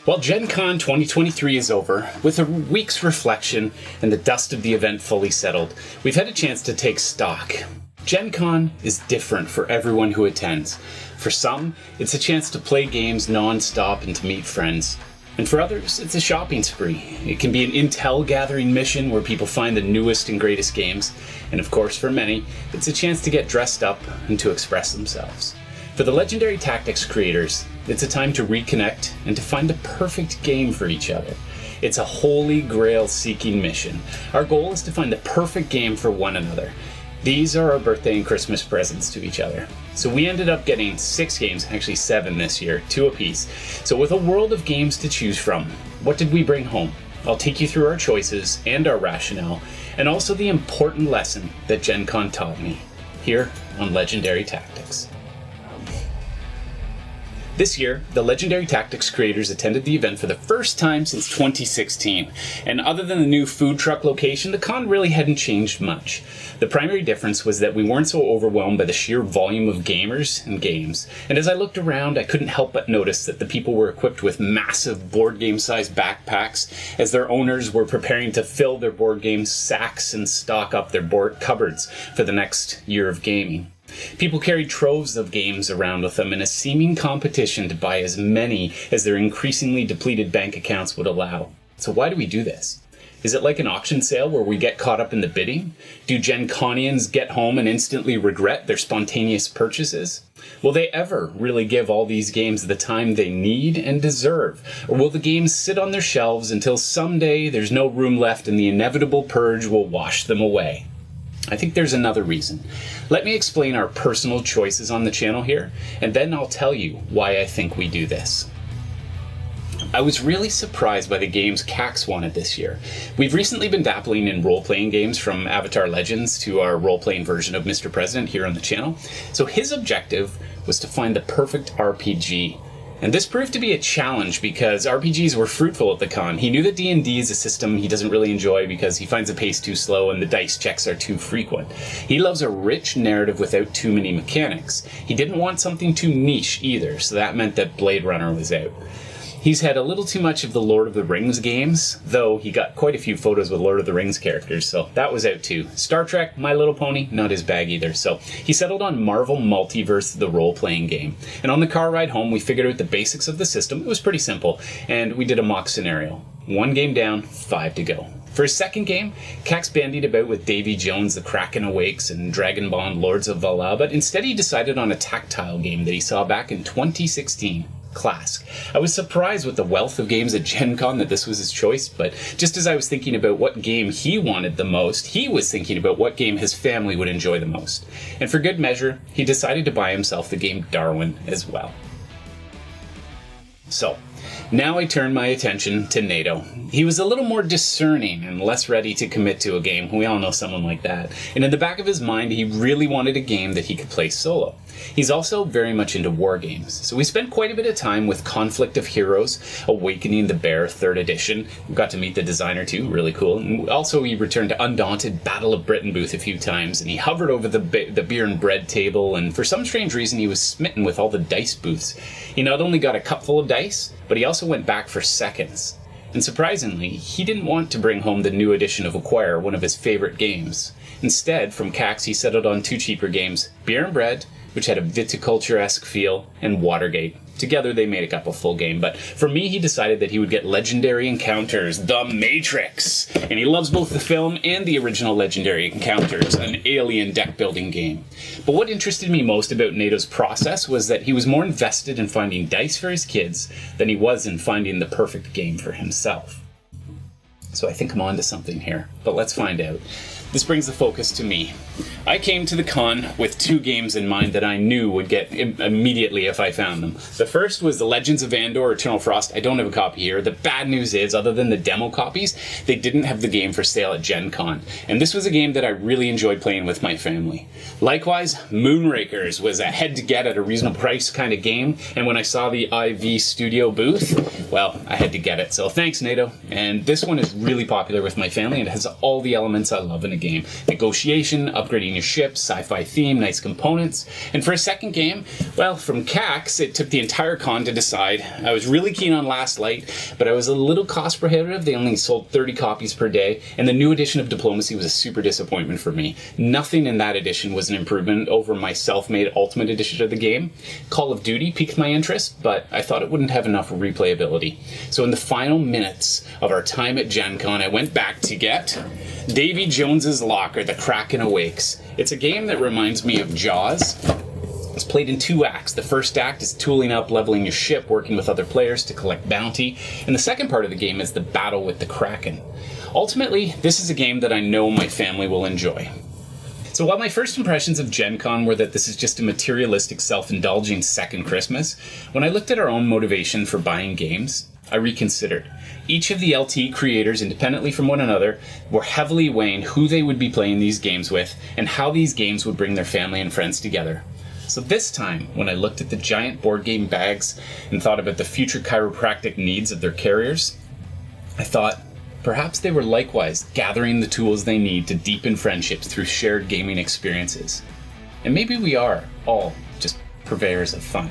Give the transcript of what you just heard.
Well, Gencon 2023 is over, with a week's reflection and the dust of the event fully settled. We've had a chance to take stock. Gencon is different for everyone who attends. For some, it's a chance to play games non-stop and to meet friends. And for others, it's a shopping spree. It can be an intel gathering mission where people find the newest and greatest games. And of course, for many, it's a chance to get dressed up and to express themselves. For the Legendary Tactics creators, it's a time to reconnect and to find the perfect game for each other. It's a holy grail seeking mission. Our goal is to find the perfect game for one another. These are our birthday and Christmas presents to each other. So we ended up getting 6 games, actually 7 this year, 2 apiece. So with a world of games to choose from, what did we bring home? I'll take you through our choices and our rationale, and also the important lesson that Gencon taught me, here on Legendary Tactics. This year, the Legendary Tactics creators attended the event for the first time since 2016, and other than the new food truck location, the con really hadn't changed much. The primary difference was that we weren't so overwhelmed by the sheer volume of gamers and games, and as I looked around, I couldn't help but notice that the people were equipped with massive board game-sized backpacks, as their owners were preparing to fill their board game sacks and stock up their board cupboards for the next year of gaming. People carried troves of games around with them in a seeming competition to buy as many as their increasingly depleted bank accounts would allow. So why do we do this? Is it like an auction sale where we get caught up in the bidding? Do Genconians get home and instantly regret their spontaneous purchases? Will they ever really give all these games the time they need and deserve? Or will the games sit on their shelves until someday there's no room left and the inevitable purge will wash them away? I think there's another reason. Let me explain our personal choices on the channel here, and then I'll tell you why I think we do this. I was really surprised by the games Cax wanted this year. We've recently been dabbling in role-playing games, from Avatar Legends to our role-playing version of Mr. President here on the channel. So his objective was to find the perfect RPG. And this proved to be a challenge because RPGs were fruitful at the con. He knew that D&D is a system he doesn't really enjoy because he finds the pace too slow and the dice checks are too frequent. He loves a rich narrative without too many mechanics. He didn't want something too niche either, so that meant that Blade Runner was out. He's had a little too much of the Lord of the Rings games, though he got quite a few photos with Lord of the Rings characters, so that was out too. Star Trek, My Little Pony, not his bag either, so he settled on Marvel Multiverse, the role-playing game. And on the car ride home, we figured out the basics of the system. It was pretty simple, and we did a mock scenario. 1 game down, 5 to go. For his second game, Cax bandied about with Davy Jones' The Kraken Awakes and Dragon Bond Lords of Valhalla, but instead he decided on a tactile game that he saw back in 2016. Clask. I was surprised with the wealth of games at Gen Con that this was his choice, but just as I was thinking about what game he wanted the most, he was thinking about what game his family would enjoy the most. And for good measure, he decided to buy himself the game Darwin as well. So, now I turn my attention to Nato. He was a little more discerning and less ready to commit to a game. We all know someone like that. And in the back of his mind, he really wanted a game that he could play solo. He's also very much into war games. So we spent quite a bit of time with Conflict of Heroes, Awakening the Bear 3rd edition. We got to meet the designer too, really cool. And also he returned to Undaunted Battle of Britain booth a few times, and he hovered over the beer and bread table, and for some strange reason he was smitten with all the dice booths. He not only got a cupful of dice, but he also went back for seconds. And surprisingly, he didn't want to bring home the new edition of Acquire, one of his favorite games. Instead, from Cax, he settled on 2 cheaper games, Beer and Bread, which had a viticulture-esque feel, and Watergate. Together they made up a full game, but for me he decided that he would get Legendary Encounters, The Matrix! And he loves both the film and the original Legendary Encounters, an alien deck-building game. But what interested me most about Nato's process was that he was more invested in finding dice for his kids than he was in finding the perfect game for himself. So I think I'm onto something here, but let's find out. This brings the focus to me. I came to the con with 2 games in mind that I knew would get immediately if I found them. The first was The Legends of Andor Eternal Frost. I don't have a copy here. The bad news is, other than the demo copies, they didn't have the game for sale at Gen Con. And this was a game that I really enjoyed playing with my family. Likewise, Moonrakers was a head-to-get at a reasonable price kind of game, and when I saw the IV Studio booth, well, I had to get it. So thanks, Nato. And this one is really popular with my family, and it has all the elements I love in a game. game. Negotiation, upgrading your ship, sci-fi theme, nice components. And for a second game, well, from CAX, it took the entire con to decide. I was really keen on Last Light, but I was a little cost prohibitive. They only sold 30 copies per day, and the new edition of Diplomacy was a super disappointment for me. Nothing in that edition was an improvement over my self-made Ultimate edition of the game. Call of Duty piqued my interest, but I thought it wouldn't have enough replayability. So in the final minutes of our time at Gencon, I went back to get Davy Jones's Locker, The Kraken Awakes. It's a game that reminds me of Jaws. It's played in 2 acts. The first act is tooling up, leveling your ship, working with other players to collect bounty, and the second part of the game is the battle with the Kraken. Ultimately, this is a game that I know my family will enjoy. So while my first impressions of Gen Con were that this is just a materialistic, self-indulging second Christmas, when I looked at our own motivation for buying games, I reconsidered. Each of the LT creators, independently from one another, were heavily weighing who they would be playing these games with and how these games would bring their family and friends together. So this time, when I looked at the giant board game bags and thought about the future chiropractic needs of their carriers, I thought, perhaps they were likewise gathering the tools they need to deepen friendships through shared gaming experiences. And maybe we are all just purveyors of fun.